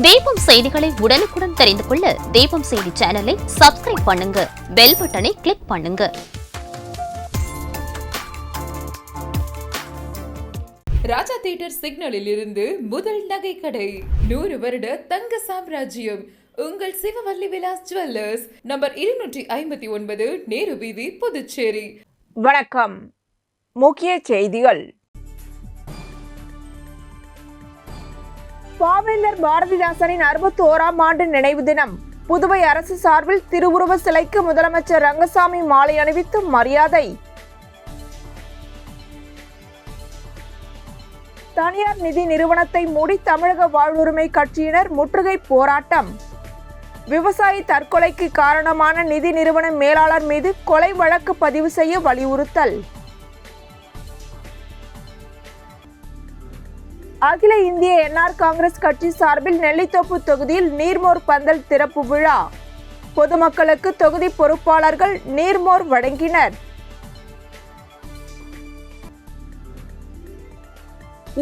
தீபம் செய்திகளை உடனுக்குடன் தெரிந்து கொள்ள தீபம் செய்தி சேனலை சப்ஸ்கிரைப் பண்ணுங்க, பெல் பட்டனை கிளிக் பண்ணுங்க. ராஜா தியேட்டர் சிக்னலில் இருந்து முதல் நகை கடை, 100 வருட தங்க சாம்ராஜ்யம் உங்கள் சிவவல்லி விலாஸ் ஜுவல்லர்ஸ், நம்பர் 259, நேரு வீதி, புதுச்சேரி. வணக்கம். முக்கிய செய்திகள். பாவேந்தர் பாரதிதாசனின் 61ஆம் ஆண்டு நினைவு தினம். புதுவை அரசு சார்பில் திருவுருவ சிலைக்கு முதலமைச்சர் ரங்கசாமி மாலை அணிவித்து மரியாதை. தனியார் நிதி நிறுவனத்தை மூடி தமிழக வாழ்வுரிமை கட்சியினர் முற்றுகை போராட்டம். விவசாயி தற்கொலைக்கு காரணமான நிதி நிறுவன மேலாளர் மீது கொலை வழக்கு பதிவு செய்ய வலியுறுத்தல். அகில இந்திய என்ஆர் காங்கிரஸ் கட்சி சார்பில் நெல்லித்தோப்பு தொகுதியில் நீர்மோர் பந்தல் திறப்பு விழா. பொதுமக்களுக்கு தொகுதி பொறுப்பாளர்கள் நீர்மோர் வழங்கினர்.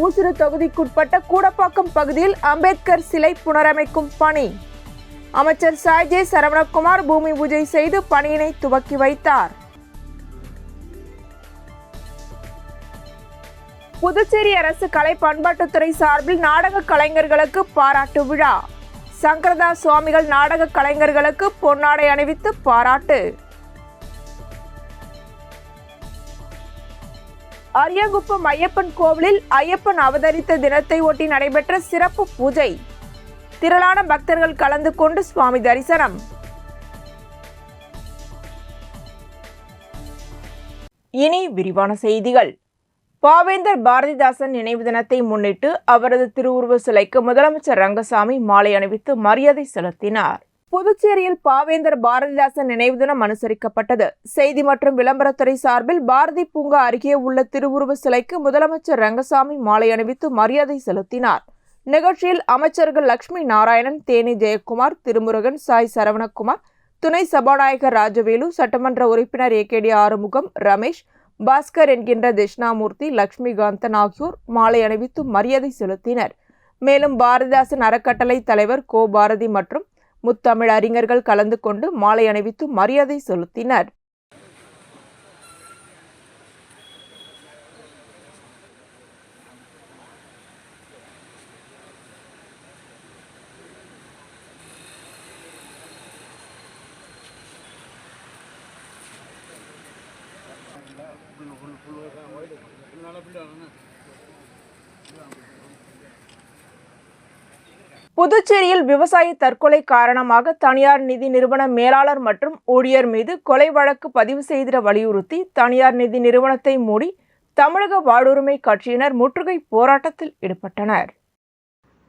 ஊசுடு தொகுதிக்குட்பட்ட கூடப்பாக்கம் பகுதியில் அம்பேத்கர் சிலை புனரமைக்கும் பணி. அமைச்சர் சாய்ஜே சரவணகுமார் பூமி பூஜை செய்து பணியினை துவக்கி வைத்தார். புதுச்சேரி அரசு கலை பண்பாட்டுத்துறை சார்பில் நாடக கலைஞர்களுக்கு பாராட்டு விழா. சங்கரதாஸ் சுவாமிகள் நாடக கலைஞர்களுக்கு பொன்னாடை அணிவித்து பாராட்டு. அரியாங்குப்பம் ஐயப்பன் கோவிலில் ஐயப்பன் அவதரித்த தினத்தை ஒட்டி நடைபெற்ற சிறப்பு பூஜை. திரளான பக்தர்கள் கலந்து கொண்டு சுவாமி தரிசனம். இனி விரிவான செய்திகள். பாவேந்தர் பாரதிதாசன் நினைவு தினத்தை முன்னிட்டு அவரது திருவுருவ சிலைக்கு முதலமைச்சர் ரங்கசாமி மாலை அணிவித்து மரியாதை செலுத்தினார். புதுச்சேரியில் பாவேந்தர் பாரதிதாசன் நினைவு தினம் அனுசரிக்கப்பட்டது. செய்தி மற்றும் விளம்பரத்துறை சார்பில் பாரதி பூங்கா அருகே உள்ள திருவுருவ சிலைக்கு முதலமைச்சர் ரங்கசாமி மாலை அணிவித்து மரியாதை செலுத்தினார். நிகழ்ச்சியில் அமைச்சர்கள் லட்சுமி நாராயணன், தேனி ஜெயக்குமார், திருமுருகன், சாய் சரவணகுமார், துணை சபாநாயகர் ராஜவேலு, சட்டமன்ற உறுப்பினர் ஏகேடி ஆறுமுகம், ரமேஷ், பாஸ்கர் என்கின்ற தட்சிணாமூர்த்தி, லட்சுமிகாந்தன் ஆகியோர் மாலை அணிவித்து மரியாதை செலுத்தினர். மேலும் பாரதிதாசன் அறக்கட்டளை தலைவர் கோ பாரதி மற்றும் முத்தமிழ் அறிஞர்கள் கலந்து கொண்டு மாலை அணிவித்து மரியாதை செலுத்தினர். புதுச்சேரியில் விவசாயி தற்கொலை காரணமாக தனியார் நிதி நிறுவன மேலாளர் மற்றும் ஊழியர் மீது கொலை வழக்கு பதிவு செய்திட வலியுறுத்தி தனியார் நிதி நிறுவனத்தை மூடி தமிழக வாழ்வுரிமை கட்சியினர் முற்றுகை போராட்டத்தில் ஈடுபட்டனர்.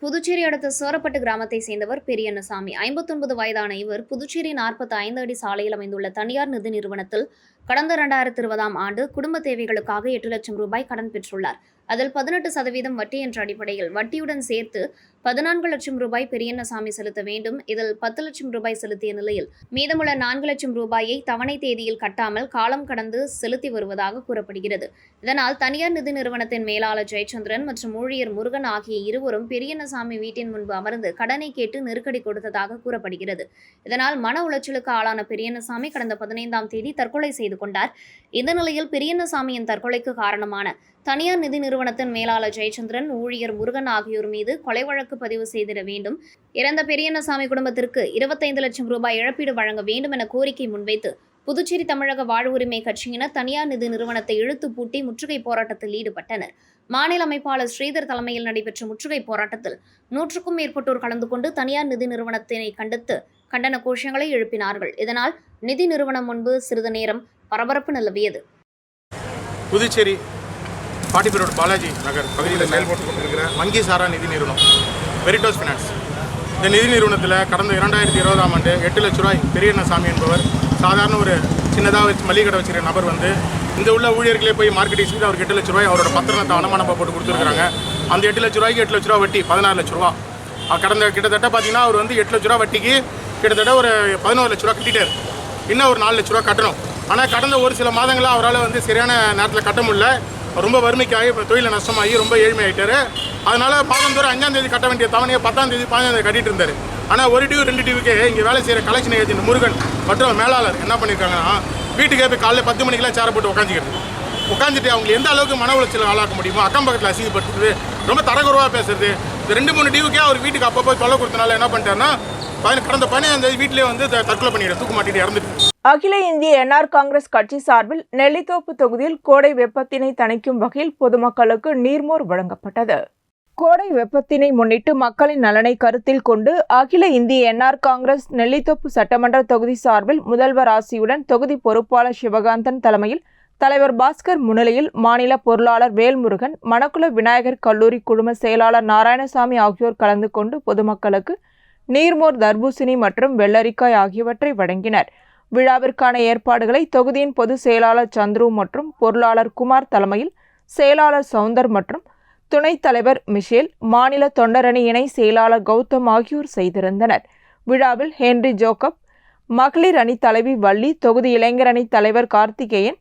புதுச்சேரி அடுத்த சோரப்பட்டு கிராமத்தை சேர்ந்தவர் பெரியண்ணசாமி. 59 வயதான இவர் புதுச்சேரி 45 அடி சாலையில் அமைந்துள்ள தனியார் நிதி நிறுவனத்தில் கடந்த 2020ஆம் ஆண்டு குடும்ப தேவைகளுக்காக 8 லட்சம் ரூபாய் கடன் பெற்றுள்ளார். அதில் 18% வட்டி என்ற அடிப்படையில் வட்டியுடன் சேர்த்து 14 லட்சம் ரூபாய் பெரியண்ணசாமி செலுத்த வேண்டும். இதில் 10 லட்சம் ரூபாய் செலுத்திய நிலையில் மீதமுள்ள 4 லட்சம் ரூபாயை தவணை தேதியில் கட்டாமல் காலம் கடந்து செலுத்தி வருவதாக கூறப்படுகிறது. இதனால் தனியார் நிதி நிறுவனத்தின் மேலாளர் ஜெயச்சந்திரன் மற்றும் ஊழியர் முருகன் ஆகிய இருவரும் பெரியண்ணசாமி வீட்டின் முன்பு அமர்ந்து கடனை கேட்டு நெருக்கடி கொடுத்ததாக கூறப்படுகிறது. இதனால் மன உளைச்சலுக்கு ஆளான பெரியண்ணசாமி கடந்த 15ஆம் தேதி தற்கொலை செய்து கொண்டார். இந்த நிலையில் பெரியண்ணசாமியின் தற்கொலைக்கு காரணமான தனியார் நிதி நிறுவனத்தின் மேலாளர் ஜெயச்சந்திரன், ஊழியர் முருகன் ஆகியோர் மீது கொலை வழக்கு பதிவு செய்திட வேண்டும், இறந்த பெரியண்ணசாமி குடும்பத்திற்கு 25 லட்சம் ரூபாய் இழப்பீடு வழங்க வேண்டும் என கோரிக்கை முன்வைத்து புதுச்சேரி தமிழக வாழ்வுரிமை கட்சியினர் தனியார் நிதி நிறுவனத்தை இழுத்து பூட்டி முற்றுகை போராட்டத்தில் ஈடுபட்டனர். மாநில அமைப்பாளர் ஸ்ரீதர் தலைமையில் நடைபெற்ற முற்றுகை போராட்டத்தில் 100க்கும் மேற்பட்டோர் கலந்து கொண்டு தனியார் நிதி நிறுவனத்தினை கண்டித்து கண்டன கோஷங்களை எழுப்பினார்கள். இதனால் நிதி நிறுவனம் முன்பு சிறிது நேரம் பரபரப்பு நிலவியது. புதுச்சேரி பாட்டிபுரோடு பாலாஜி நகர் பகுதியில் செயல்பட்டு கொண்டிருக்கிற வங்கி சாரா நிதி நிறுவனம் வெரிட்டோஸ் ஃபினான்ஸ். இந்த நிதி நிறுவனத்தில் கடந்த 2020ஆம் ஆண்டு 8 லட்ச ரூபாய் பெரியண்ணசாமி என்பவர் சாதாரண ஒரு சின்னதாக மளிகை கடை வச்சுருக்க நபர் இங்கே உள்ள ஊழியர்களே போய் மார்க்கெட்டிங் செய்து அவருக்கு 8 லட்ச ரூபாய் அவரோட பத்திரத்தை அனுமானமாக போட்டு கொடுத்துருக்காங்க. அந்த 8 லட்ச ரூபாய்க்கு 8 லட்ச ரூபா வட்டி 16 லட்ச ரூபா. கடந்த கிட்டத்தட்ட பார்த்தீங்கன்னா அவர் 8 லட்ச ரூபா வட்டிக்கு கிட்டத்தட்ட ஒரு 11 லட்ச ரூபா கட்டிட்டார். இன்னும் ஒரு 4 லட்ச ரூபா கட்டணும். ஆனால் கடந்த ஒரு சில மாதங்களாக அவரால் சரியான நேரத்தில் கட்ட முடியல. ரொம்ப வறுமைக்காகி இப்போ தொழில நஷ்டமாகி ரொம்ப ஏழ்மையாயிட்டாரு. அதனால் மாதந்தோறும் 5ஆம் தேதி கட்ட வேண்டிய தவணையை 10ஆம் தேதி 15ஆம் தேதி கட்டிட்டு இருந்தார். ஆனால் ஒரு டியூ 2 டியூக்கே இங்கே வேலை செய்கிற கலெக்ஷன் ஏஜென்ட் முருகன் மற்றும் மேலாளர் என்ன பண்ணியிருக்காங்கன்னா, வீட்டுக்கே போய் காலையில் 10 மணிக்கெல்லாம் சேரை போட்டு உட்காந்துட்டு அவங்களுக்கு எந்த அளவுக்கு மன உளைச்சல் ஆளாக்க முடியுமோ அக்கம் பக்கத்தில் அசிங்கப்படுத்துறது, ரொம்ப தரக்குறவாக பேசுறது. இந்த 2-3 டியூக்கே அவர் வீட்டுக்கு அப்போ போய் தொல்லை கொடுத்தனால என்ன பண்ணிட்டாருன்னா, கடந்த 15ஆம் தேதி வீட்டிலே வந்து தற்கொலை பண்ணிட்டு தூக்கு மாட்டிட்டு இறந்துட்டு. அகில இந்திய என்ஆர் காங்கிரஸ் கட்சி சார்பில் நெல்லித்தோப்பு தொகுதியில் கோடை வெப்பத்தினை தணிக்கும் வகையில் பொதுமக்களுக்கு நீர்மோர் வழங்கப்பட்டது. கோடை வெப்பத்தினை முன்னிட்டு மக்களின் நலனை கருத்தில் கொண்டு அகில இந்திய என்ஆர் காங்கிரஸ் நெல்லித்தோப்பு சட்டமன்ற தொகுதி சார்பில் முதல்வர் ஆசியுடன் தொகுதி பொறுப்பாளர் சிவகாந்தன் தலைமையில் தலைவர் பாஸ்கர் முன்னிலையில் மாநில பொருளாளர் வேல்முருகன், மணக்குள விநாயகர் கல்லூரி குழும செயலாளர் நாராயணசாமி ஆகியோர் கலந்து கொண்டு பொதுமக்களுக்கு நீர்மோர், தர்பூசணி மற்றும் வெள்ளரிக்காய் ஆகியவற்றை வழங்கினர். விழாவிற்கான ஏற்பாடுகளை தொகுதியின் பொதுச் செயலாளர் சந்துரு மற்றும் பொருளாளர் குமார் தலைமையில் செயலாளர் சவுந்தர் மற்றும் துணைத் தலைவர் மிஷேல், மாநில தொண்டரணி இணை செயலாளர் கௌதம் ஆகியோர் செய்திருந்தனர். விழாவில் ஹென்றி ஜோக்கப், மகளிர் அணி தலைவி வள்ளி, தொகுதி இளைஞர் அணி தலைவர் கார்த்திகேயன்,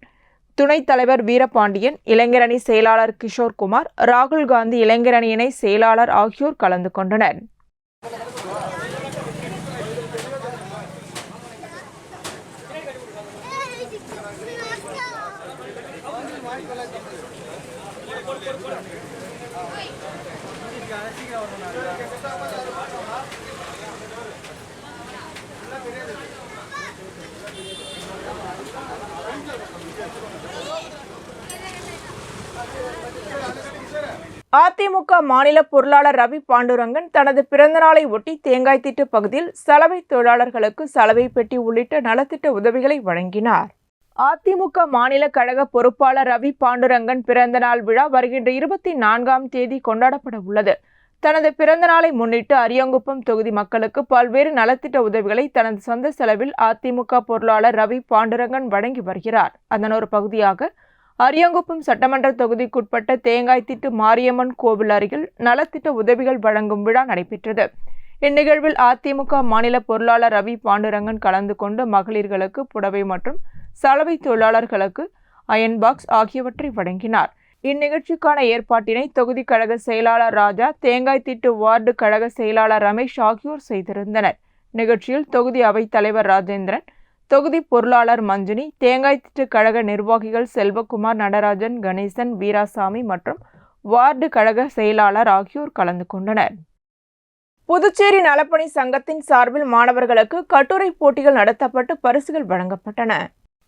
துணைத் தலைவர் வீரபாண்டியன், இளைஞரணி செயலாளர் கிஷோர்குமார், ராகுல் காந்தி இளைஞரணி இணை செயலாளர் ஆகியோர் கலந்து கொண்டனர். அதிமுக மாநில பொருளாளர் ரவி பாண்டுரங்கன் தனது பிறந்தநாளை ஒட்டி தேங்காய்த்திட்டு பகுதியில் சலவை தொழிலாளர்களுக்கு சலவை பெட்டி உள்ளிட்ட நலத்திட்ட உதவிகளை வழங்கினார். அதிமுக மாநில கழக பொறுப்பாளர் ரவி பாண்டுரங்கன் பிறந்தநாள் விழா வருகின்ற 24ஆம் தேதி கொண்டாடப்பட உள்ளது. தனது பிறந்தநாளை முன்னிட்டு அரியாங்குப்பம் தொகுதி மக்களுக்கு பல்வேறு நலத்திட்ட உதவிகளை தனது சொந்த செலவில் அதிமுக பொருளாளர் ரவி பாண்டுரங்கன் வழங்கி வருகிறார். அதன் ஒரு பகுதியாக அரியாங்குப்பம் சட்டமன்ற தொகுதிக்குட்பட்ட தேங்காய்த்திட்டு மாரியம்மன் கோவில் அருகில் நலத்திட்ட உதவிகள் வழங்கும் விழா நடைபெற்றது. இந்நிகழ்வில் அதிமுக மாநில பொருளாளர் ரவி பாண்டுரங்கன் கலந்து கொண்டு மகளிர்களுக்கு புடவை மற்றும் சலவை தொழிலாளர்களுக்கு அயன் பாக்ஸ் ஆகியவற்றை வழங்கினார். இந்நிகழ்ச்சிக்கான ஏற்பாட்டினை தொகுதி கழக செயலாளர் ராஜா, தேங்காய்த்திட்டு வார்டு கழக செயலாளர் ரமேஷ் ஆகியோர் செய்திருந்தனர். நிகழ்ச்சியில் தொகுதி அவைத் தலைவர் ராஜேந்திரன், தொகுதி பொருளாளர் மஞ்சுனி, தேங்காய்த்திட்டு கழக நிர்வாகிகள் செல்வகுமார், நடராஜன், கணேசன், வீராசாமி மற்றும் வார்டு கழக செயலாளர் ஆகியோர் கலந்து கொண்டனர். புதுச்சேரி நலப்பணி சங்கத்தின் சார்பில் மாணவர்களுக்கு கட்டுரை போட்டிகள் நடத்தப்பட்டு பரிசுகள் வழங்கப்பட்டன.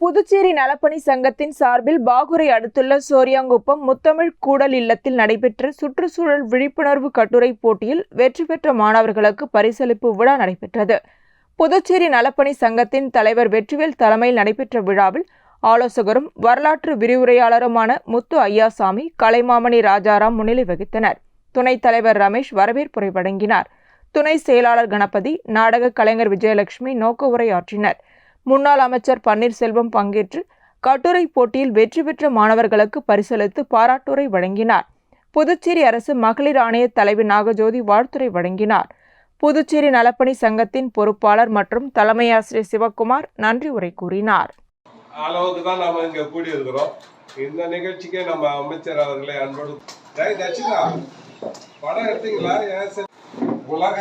புதுச்சேரி நலப்பணி சங்கத்தின் சார்பில் பாகூரை அடுத்துள்ள சோரியாங்குப்பம் முத்தமிழ் கூடல் இல்லத்தில் நடைபெற்ற சுற்றுச்சூழல் விழிப்புணர்வு கட்டுரை போட்டியில் வெற்றி பெற்ற மாணவர்களுக்கு பரிசளிப்பு விழா நடைபெற்றது. புதுச்சேரி நலப்பணி சங்கத்தின் தலைவர் வெற்றிவேல் தலைமையில் நடைபெற்ற விழாவில் ஆலோசகரும் வரலாற்று விரிவுரையாளருமான முத்து ஐயாசாமி, கலைமாமணி ராஜாராம் முன்னிலை வகித்தனர். துணைத் தலைவர் ரமேஷ் வரவேற்புரை வழங்கினார். துணை செயலாளர் கணபதி, நாடக கலைஞர் விஜயலட்சுமி நோக்க உரையாற்றினர். முன்னாள் அமைச்சர் பன்னீர்செல்வம் பங்கேற்று கட்டுரை போட்டியில் வெற்றி பெற்ற மாணவர்களுக்கு பரிசளித்து பாராட்டுரை வழங்கினார். புதுச்சேரி அரசு மகளிர் ஆணைய தலைவி நாகஜோதி வாழ்த்துரை வழங்கினார். புதுச்சேரி நலப்பணி சங்கத்தின் பொறுப்பாளர் மற்றும் தலைமை ஆசிரியர் சிவகுமார் நன்றி உரை கூறினார். அளவுக்கு தான் நாம இங்க கூடியிருக்கிறோம். இந்த நிகழ்ச்சிக்கு நம்ம அமைச்சர் அவர்களை அன்போடு படம் எடுத்தீங்களா? உலக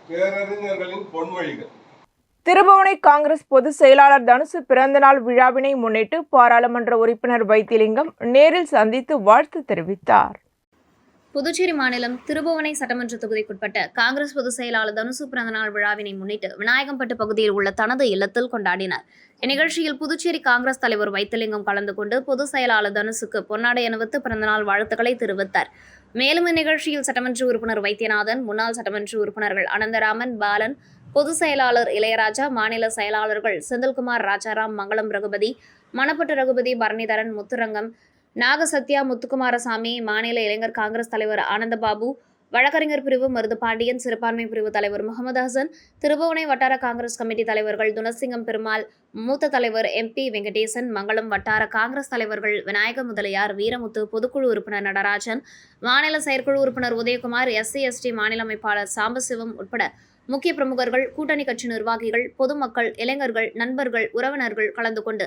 பேரறிஞர்களின் பொன்மொழிகள். திருபுவனை காங்கிரஸ் பொதுச் செயலாளர் தனுசு பிறந்தநாள் விழாவினை முன்னிட்டு பாராளுமன்ற உறுப்பினர் வைத்திலிங்கம் நேரில் சந்தித்து வாழ்த்து தெரிவித்தார். புதுச்சேரி மாநிலம் திருபுவனை சட்டமன்ற தொகுதிக்குட்பட்ட காங்கிரஸ் பொதுச் செயலாளர் தனுசு பிறந்தநாள் விழாவினை முன்னிட்டு விநாயகம்பட்டு பகுதியில் உள்ள தனது இல்லத்தில் கொண்டாடினார். இந்நிகழ்ச்சியில் புதுச்சேரி காங்கிரஸ் தலைவர் வைத்திலிங்கம் கலந்து கொண்டு பொதுச் செயலாளர் தனுசுக்கு பொன்னாடை அணிவித்து பிறந்தநாள் வாழ்த்துக்களை தெரிவித்தார். மேலும் இந்நிகழ்ச்சியில் சட்டமன்ற உறுப்பினர் வைத்தியநாதன், முன்னாள் சட்டமன்ற உறுப்பினர்கள் அனந்தராமன், பாலன், பொதுச் செயலாளர் இளையராஜா, மாநில செயலாளர்கள் செந்தில்குமார், ராஜாராம், மங்களம் ரகுபதி, மணப்பட்டு ரகுபதி, பரணிதரன், முத்துரங்கம், நாகசத்யா, முத்துக்குமாரசாமி, மாநில இளைஞர் காங்கிரஸ் தலைவர் ஆனந்தபாபு, வழக்கறிஞர் பிரிவு மருதுபாண்டியன், சிறுபான்மை பிரிவு தலைவர் முகமது ஹசன், திருபுவனை வட்டார காங்கிரஸ் கமிட்டி தலைவர்கள் துனசிங்கம் பெருமாள், மூத்த தலைவர் MP வெங்கடேசன், மங்களம் வட்டார காங்கிரஸ் தலைவர்கள் விநாயக முதலியார், வீரமுத்து, பொதுக்குழு உறுப்பினர் நடராஜன், மாநில செயற்குழு உறுப்பினர் உதயகுமார், SC/ST மாநில அமைப்பாளர் சாம்பசிவம் உட்பட முக்கிய பிரமுகர்கள், கூட்டணி கட்சி நிர்வாகிகள், பொதுமக்கள், இளைஞர்கள், நண்பர்கள், உறவினர்கள் கலந்து கொண்டு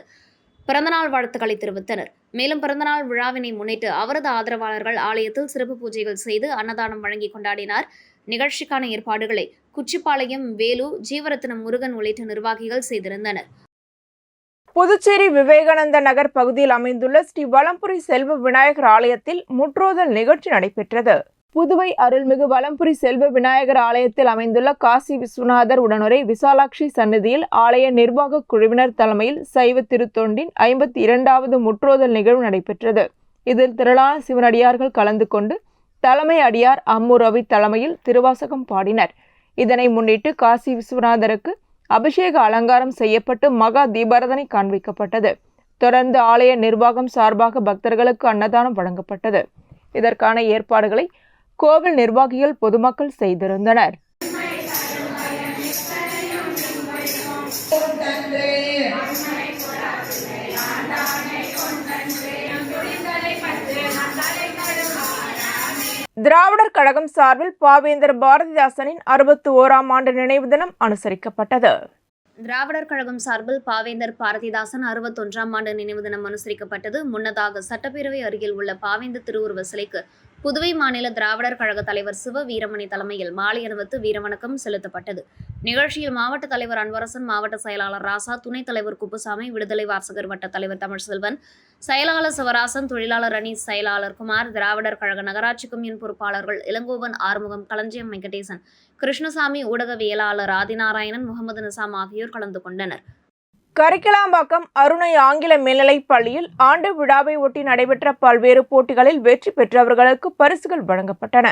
பிறந்தநாள் வாழ்த்துக்களை தெரிவித்தனர். மேலும் பிறந்தநாள் விழாவினை முன்னிட்டு அவரது ஆதரவாளர்கள் ஆலயத்தில் சிறப்பு பூஜைகள் செய்து அன்னதானம் வழங்கி கொண்டாடினார். நிகழ்ச்சிக்கான ஏற்பாடுகளை குச்சிப்பாளையம் வேலு, ஜீவரத்னம் முருகன் உள்ளிட்ட நிர்வாகிகள் செய்திருந்தனர். புதுச்சேரி விவேகானந்த நகர் பகுதியில் அமைந்துள்ள ஸ்ரீ வலம்புரி செல்வ விநாயகர் ஆலயத்தில் முற்றோதல் நிகழ்ச்சி நடைபெற்றது. புதுவை அருள்மிகு வலம்புரி செல்வ விநாயகர் ஆலயத்தில் அமைந்துள்ள காசி விஸ்வநாதர் உடனுரை விசாலாட்சி சன்னதியில் ஆலய நிர்வாக குழுவினர் தலைமையில் சைவ திருத்தொண்டின் 52வது முற்றோதல் நிகழ்வு நடைபெற்றது. இதில் திரளான சிவனடியார்கள் கலந்து கொண்டு தலைமை அடியார் அம்மு ரவி தலைமையில் திருவாசகம் பாடினர். இதனை முன்னிட்டு காசி விஸ்வநாதருக்கு அபிஷேக அலங்காரம் செய்யப்பட்டு மகா தீபாரதனை காண்பிக்கப்பட்டது. தொடர்ந்து ஆலய நிர்வாகம் சார்பாக பக்தர்களுக்கு அன்னதானம் வழங்கப்பட்டது. இதற்கான ஏற்பாடுகளை கோவில் நிர்வாகிகள் பொதுமக்கள் செய்திருந்தனர். திராவிடர் கழகம் சார்பில் பாவேந்தர் பாரதிதாசனின் 61ஆம் ஆண்டு நினைவு தினம் அனுசரிக்கப்பட்டது. திராவிடர் கழகம் சார்பில் பாவேந்தர் பாரதிதாசன் 61ஆம் ஆண்டு நினைவு தினம் அனுசரிக்கப்பட்டது. முன்னதாக சட்டப்பேரவை அருகில் உள்ள பாவேந்தர் திருவுருவ சிலைக்கு புதுவை மாநில திராவிடர் கழக தலைவர் சிவ வீரமணி தலைமையில் மாலை அணிவித்து வீரவணக்கம் செலுத்தப்பட்டது. நிகழ்ச்சியில் மாவட்ட தலைவர் அன்பரசன், மாவட்ட செயலாளர் ராசா, துணைத் தலைவர் குப்புசாமி, விடுதலை வாசகர் வட்ட தலைவர் தமிழ்செல்வன், செயலாளர் சிவராசன், தொழிலாளர் அணி செயலாளர் குமார், திராவிடர் கழக நகராட்சி கம்யூன் பொறுப்பாளர்கள் இளங்கோவன், ஆறுமுகம், களஞ்சியம் வெங்கடேசன், கிருஷ்ணசாமி, ஊடகவியலாளர் ஆதிநாராயணன், முகமது நிசாம் ஆகியோர் கலந்து கொண்டனர். கரிக்கலாம்பாக்கம் அருணை ஆங்கில மேல்நிலைப் பள்ளியில் ஆண்டு விழாவை ஒட்டி நடைபெற்ற பல்வேறு போட்டிகளில் வெற்றி பெற்றவர்களுக்கு பரிசுகள் வழங்கப்பட்டன.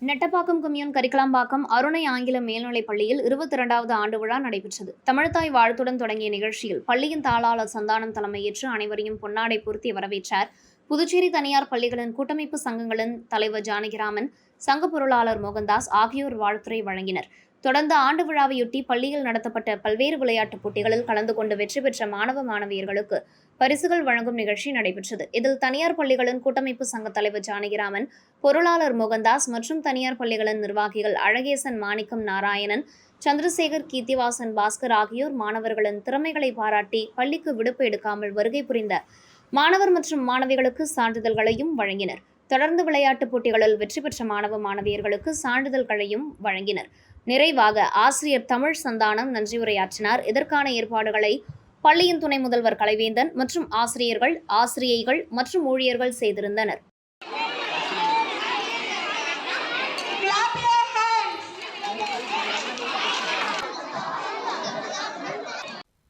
நெட்டப்பாக்கம் கம்யூன் கரிக்கலாம்பாக்கம் அருணை ஆங்கில மேல்நிலைப் பள்ளியில் 22வது ஆண்டு விழா நடைபெற்றது. தமிழ்தாய் வாழ்த்துடன் தொடங்கிய நிகழ்ச்சியில் பள்ளியின் தாளாளர் சந்தானம் தலைமையேற்று அனைவரையும் பொன்னாடை பொருத்தி வரவேற்றார். புதுச்சேரி தனியார் பள்ளிகளின் கூட்டமைப்பு சங்கங்களின் தலைவர் ஜானகிராமன், சங்க பொருளாளர் மோகன்தாஸ் ஆகியோர் வாழ்த்துரை வழங்கினர். தொடர்ந்து ஆண்டு விழாவையொட்டி பள்ளியில் நடத்தப்பட்ட பல்வேறு விளையாட்டுப் போட்டிகளில் கலந்து கொண்டு வெற்றி பெற்ற மாணவ மாணவியர்களுக்கு பரிசுகள் வழங்கும் நிகழ்ச்சி நடைபெற்றது. இதில் தனியார் பள்ளிகளின் கூட்டமைப்பு சங்க தலைவர் ஜானகிராமன், பொருளாளர் மோகன்தாஸ் மற்றும் தனியார் பள்ளிகளின் நிர்வாகிகள் அழகேசன், மாணிக்கம், நாராயணன், சந்திரசேகர், கீர்த்திவாசன், பாஸ்கர் ஆகியோர் மாணவர்களின் திறமைகளை பாராட்டி பள்ளிக்கு விடுப்பு எடுக்காமல் வருகை புரிந்த மாணவர் மற்றும் மாணவிகளுக்கு சான்றிதழ்களையும் வழங்கினர். தொடர்ந்து விளையாட்டுப் போட்டிகளில் வெற்றி பெற்ற மாணவ மாணவியர்களுக்கு சான்றிதழ்களையும் வழங்கினர். நிறைவாக ஆசிரியர் தமிழ் சந்தானம் நன்றி உரையாற்றினார். இதற்கான ஏற்பாடுகளை பள்ளியின் துணை முதல்வர் கலைவேந்தன் மற்றும் ஆசிரியர்கள், ஆசிரியைகள் மற்றும் ஊழியர்கள் செய்திருந்தனர்.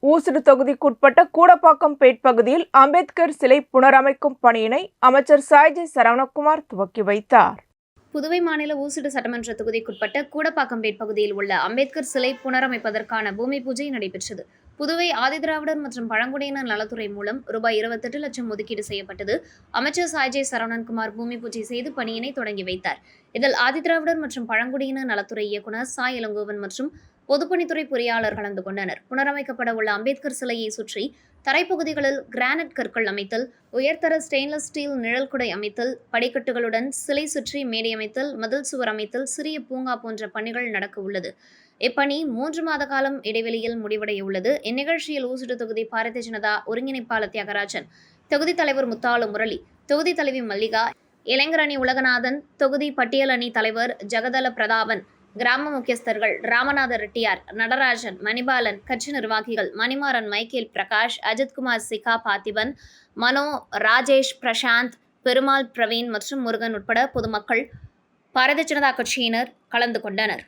ஊசுடு தொகுதிக்குட்பட்ட கூடப்பாக்கம்பேட் பகுதியில் அம்பேத்கர் சிலை புனரமைக்கும் பணியினை அமைச்சர் சாய்ஜி சரவணகுமார் துவக்கி வைத்தார். புதுவை மாநில ஊசுடு சட்டமன்ற தொகுதிக்குட்பட்ட கூடப்பாக்கம்பேட் பகுதியில் உள்ள அம்பேத்கர் சிலை புனரமைப்பதற்கான பூமி பூஜை நடைபெற்றது. புதுவை ஆதிதிராவிடர் மற்றும் பழங்குடியினர் நலத்துறை மூலம் ரூபாய் 28 லட்சம் ஒதுக்கீடு செய்யப்பட்டது. அமைச்சர் சாய்ஜி சரவணன்குமார் பூமி பூஜை செய்து பணியினை தொடங்கி வைத்தார். இதில் ஆதிதிராவிடர் மற்றும் பழங்குடியினர் நலத்துறை இயக்குநர் சாய் இளங்கோவன் மற்றும் பொதுப்பணித்துறை பொறியாளர் கலந்து கொண்டனர். புனரமைக்கப்பட உள்ள அம்பேத்கர் சிலையை சுற்றி தரைப்பகுதிகளில் கிரானைட் கற்கள் அமைத்தல், உயர்தர ஸ்டெயின்லெஸ் ஸ்டீல் நிழல்குடை அமைத்தல், படிக்கட்டுகளுடன் சிலை சுற்றி மேடை அமைத்தல், மதில் சுவர் அமைத்தல், சிறிய பூங்கா போன்ற பணிகள் நடக்க உள்ளது. இப்பணி 3 மாத காலம் இடைவெளியில் முடிவடைய உள்ளது. இந்நிகழ்ச்சியில் ஊசுடு தொகுதி பாரதிய ஜனதா ஒருங்கிணைப்பாளர் தியாகராஜன், தொகுதி தலைவர் முத்தாலு முரளி, தொகுதி தலைவி மல்லிகா, இளைஞர் அணி உலகநாதன், தொகுதி பட்டியல் அணி தலைவர் ஜெகதல பிரதாபன், கிராம முக்கியஸ்தர்கள் ராமநாத ரெட்டியார், நடராஜன், மணிபாலன், கட்சி நிர்வாகிகள் மணிமாறன், மைக்கேல், பிரகாஷ், அஜித்குமார், சிகா, பார்த்திபன், மனோ, ராஜேஷ், பிரசாந்த், பெருமாள், பிரவீன் மற்றும் முருகன் உட்பட பொதுமக்கள், பாரதிய ஜனதா கட்சியினர் கலந்து கொண்டனர்.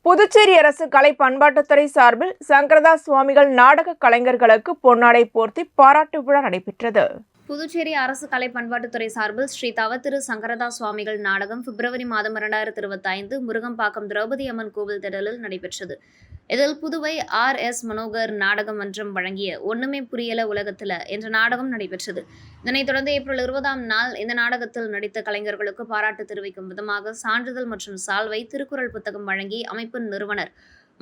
புதுச்சேரி அரசு கலை பண்பாட்டுத்துறை சார்பில் சங்கரதாஸ் சுவாமிகள் நாடக கலைஞர்களுக்கு பொன்னாடை போர்த்தி பாராட்டு விழா நடைபெற்றது. புதுச்சேரி அரசு கலை பண்பாட்டுத்துறை சார்பில் ஸ்ரீ தவத்திரு சங்கரதாஸ் சுவாமிகள் நாடகம் பிப்ரவரி மாதம் 2025 முருகம்பாக்கம் திரௌபதி அம்மன் கோவில் திடலில் நடைபெற்றது. இதில் புதுவை RS மனோகர் நாடக மன்றம் வழங்கிய ஒண்ணுமே புரியல உலகத்துல என்ற நாடகம் நடைபெற்றது. இதனைத் தொடர்ந்து ஏப்ரல் 20ஆம் நாள் இந்த நாடகத்தில் நடித்த கலைஞர்களுக்கு பாராட்டு தெரிவிக்கும் விதமாக சான்றிதழ் மற்றும் சால்வை, திருக்குறள் புத்தகம் வழங்கி அமைப்பின் நிறுவனர்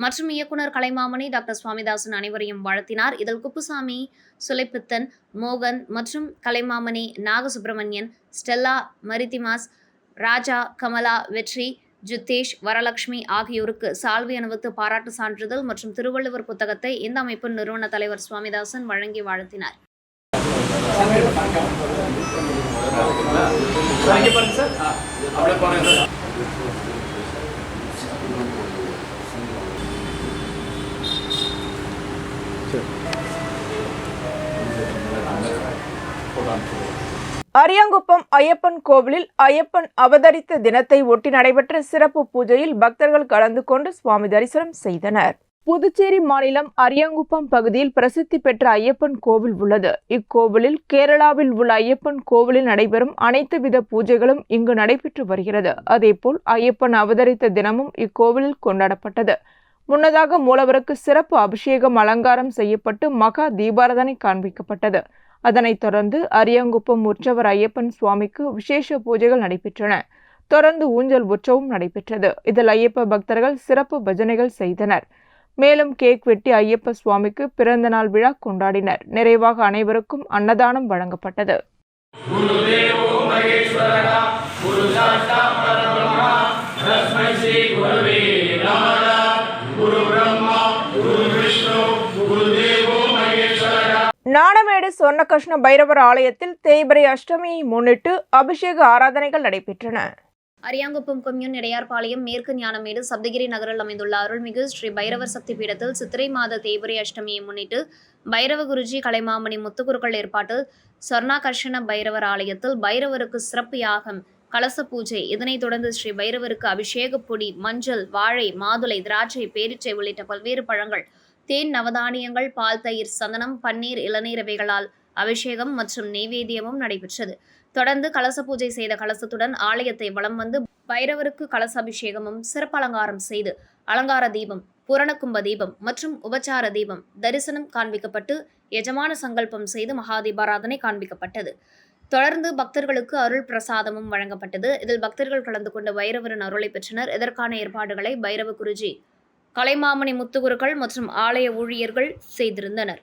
மற்றும் இயக்குனர் கலைமாமணி டாக்டர் சுவாமிதாசன் அனைவரையும் வாழ்த்தினார். இதில் குப்புசாமி, சுலைப்பித்தன், மோகன் மற்றும் கலைமாமணி, நாகசுப்பிரமணியன், ஸ்டெல்லா, மரித்திமாஸ், ராஜா, கமலா, வெற்றி, ஜித்தேஷ், வரலட்சுமி ஆகியோருக்கு சால்வை அணிவித்து பாராட்டு சான்றிதழ் மற்றும் திருவள்ளுவர் புத்தகத்தை இந்த அமைப்பின் நிறுவன தலைவர் சுவாமிதாசன் வழங்கி வாழ்த்தினார். அரியாங்குப்பம் ஐயப்பன் கோவிலில் ஐயப்பன் அவதரித்த தினத்தை ஒட்டி நடைபெற்ற சிறப்பு பூஜையில் பக்தர்கள் கலந்து கொண்டு சுவாமி தரிசனம் செய்தனர். புதுச்சேரி மாநிலம் அரியாங்குப்பம் பகுதியில் பிரசித்தி பெற்ற ஐயப்பன் கோவில் உள்ளது. இக்கோவிலில் கேரளாவில் உள்ள ஐயப்பன் கோவிலில் நடைபெறும் அனைத்து வித பூஜைகளும் இங்கு நடைபெற்று வருகிறது. அதேபோல் ஐயப்பன் அவதரித்த தினமும் இக்கோவிலில் கொண்டாடப்பட்டது. முன்னதாக மூலவருக்கு சிறப்பு அபிஷேகம் அலங்காரம் செய்யப்பட்டு மகா தீபாராதனை காண்பிக்கப்பட்டது. அதனைத் தொடர்ந்து அரியாங்குப்பம் உற்சவர் ஐயப்பன் சுவாமிக்கு விசேஷ பூஜைகள் நடைபெற்றன. தொடர்ந்து ஊஞ்சல் உற்சவம் நடைபெற்றது. இதில் ஐயப்ப பக்தர்கள் சிறப்பு பஜனைகள் செய்தனர். மேலும் கேக் வெட்டி ஐயப்ப சுவாமிக்கு பிறந்த நாள் விழா கொண்டாடினர். நிறைவாக அனைவருக்கும் அன்னதானம் வழங்கப்பட்டது. நாணமேடு சொர்ணகிருஷ்ண பைரவர் ஆலயத்தில் தேய்பிறை அஷ்டமியை முன்னிட்டு அபிஷேக ஆராதனைகள் நடைபெற்றன. அரியாங்குப்பம் கொம்யூன் இடையார்பாளையம் மேற்கு ஞானமேடு சப்தகிரி நகரில் அமைந்துள்ள அருள்மிகு ஸ்ரீ பைரவர் சக்தி பீடத்தில் சித்திரை மாத தேய்பிறை அஷ்டமியை முன்னிட்டு பைரவ குருஜி கலைமாமணி முத்துக்குருக்கள் ஏற்பாட்டில் சொர்ணகிருஷ்ண பைரவர் ஆலயத்தில் பைரவருக்கு சிறப்பு யாகம், கலச பூஜை, இதனைத் தொடர்ந்து ஸ்ரீ பைரவருக்கு அபிஷேக பொடி, மஞ்சள், வாழை, மாதுளை, திராட்சை, பேரிச்சை உள்ளிட்ட பல்வேறு பழங்கள், தேன், நவதானியங்கள், பால், தயிர், சந்தனம், பன்னீர், இளநீர் இவைகளால் அபிஷேகம் மற்றும் நெய்வேத்தியமும் நடைபெற்றது. தொடர்ந்து கலச பூஜை செய்த கலசத்துடன் ஆலயத்தை வலம் வந்து பைரவருக்கு கலச அபிஷேகமும் சிறப்பு அலங்காரம் செய்து அலங்கார தீபம், பூரணகும்ப தீபம் மற்றும் உபச்சார தீபம் தரிசனம் காண்பிக்கப்பட்டு எஜமான சங்கல்பம் செய்து மகாதீபாராதனை காண்பிக்கப்பட்டது. தொடர்ந்து பக்தர்களுக்கு அருள் பிரசாதமும் வழங்கப்பட்டது. இதில் பக்தர்கள் கலந்து கொண்டு பைரவரின் அருளை பெற்றனர். இதற்கான ஏற்பாடுகளை பைரவ குருஜி கலைமாமணி முத்துகுருக்கள் மற்றும் ஆலய ஊழியர்கள் செய்திருந்தனர்.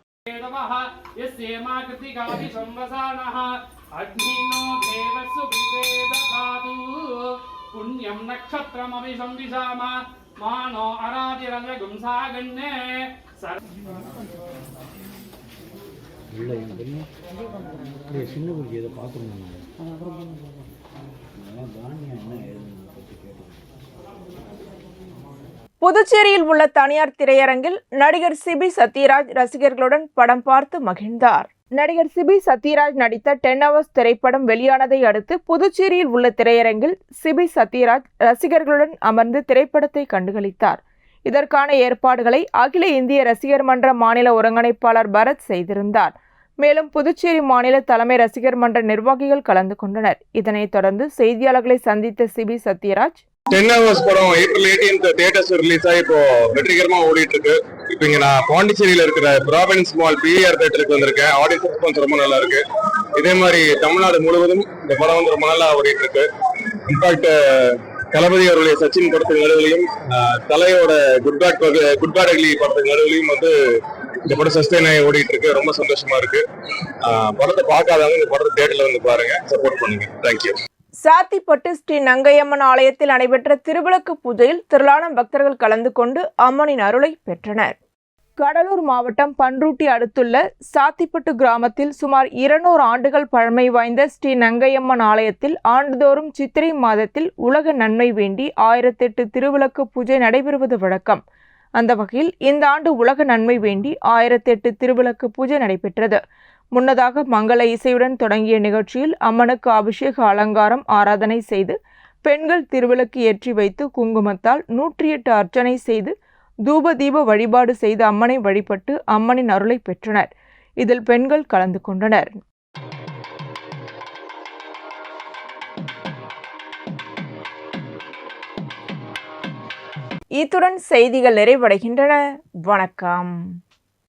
புதுச்சேரியில் உள்ள தனியார் திரையரங்கில் நடிகர் சிபி சத்யராஜ் ரசிகர்களுடன் படம் பார்த்து மகிழ்ந்தார். நடிகர் சிபி சத்யராஜ் நடித்த 10 Hours திரைப்படம் வெளியானதை அடுத்து புதுச்சேரியில் உள்ள திரையரங்கில் சிபி சத்யராஜ் ரசிகர்களுடன் அமர்ந்து திரைப்படத்தை கண்டுகளித்தார். இதற்கான ஏற்பாடுகளை அகில இந்திய ரசிகர் மன்ற மாநில ஒருங்கிணைப்பாளர் பரத் செய்திருந்தார். மேலும் புதுச்சேரி மாநில தலைமை ரசிகர் மன்ற நிர்வாகிகள் கலந்து கொண்டனர். இதனைத் தொடர்ந்து செய்தியாளர்களை சந்தித்த சிபி சத்யராஜ், 10 Hours படம் April 18th தியேட்டர்ஸ் ரிலீஸ் ஆகி இப்போ வெற்றிகரமா ஓடிட்டு இருக்கு. இப்போ இங்க நான் பாண்டிச்சேரியில இருக்கிற ப்ராவின்ஸ் மால் பிஆர் தியேட்டருக்கு வந்திருக்கேன். ஆடியன்ஸ் ரெஸ்பான்ஸ் ரொம்ப நல்லா இருக்கு. இதே மாதிரி தமிழ்நாடு முழுவதும் இந்த படம் வந்து ரொம்ப நல்லா ஓடிட்டு இருக்கு. இன்ஃபேக்ட் தளபதி அவருடைய சச்சின் படத்தின் நடுவிலையும் தலையோட குட் பேட் அக்லி படத்தின் நடுவிலையும் வந்து இந்த படம் சஸ்டெயின் ஆகி ஓடிட்டு இருக்கு. ரொம்ப சந்தோஷமா இருக்கு. படத்தை பார்க்காதவங்க இந்த படத்தை தியேட்டர்ல வந்து பாருங்க, சப்போர்ட் பண்ணுங்க. தேங்க்யூ. சாத்திப்பட்டு ஸ்ரீ நங்கையம்மன் ஆலயத்தில் நடைபெற்ற திருவிளக்கு பூஜையில் திரளான பக்தர்கள் கலந்து கொண்டு அம்மனின் அருளை பெற்றனர். கடலூர் மாவட்டம் பன்ருட்டி அடுத்துள்ள சாத்திப்பட்டு கிராமத்தில் சுமார் 200 ஆண்டுகள் பழமை வாய்ந்த ஸ்ரீ நங்கையம்மன் ஆலயத்தில் ஆண்டுதோறும் சித்திரை மாதத்தில் உலக நன்மை வேண்டி 1008 திருவிளக்கு பூஜை நடைபெறுவது வழக்கம். அந்த வகையில் இந்த ஆண்டு உலக நன்மை வேண்டி 1008 திருவிளக்கு பூஜை நடைபெற்றது. முன்னதாக மங்கள இசையுடன் தொடங்கிய நிகழ்ச்சியில் அம்மனுக்கு அபிஷேக அலங்காரம் ஆராதனை செய்து பெண்கள் திருவிளக்கு ஏற்றி வைத்து குங்குமத்தால் 108 அர்ச்சனை செய்து தூப தீப வழிபாடு செய்து அம்மனை வழிபட்டு அம்மனின் அருளை பெற்றனர். இதில் பெண்கள் கலந்து கொண்டனர். இத்துடன் செய்திகள் நிறைவடைகின்றன. வணக்கம்.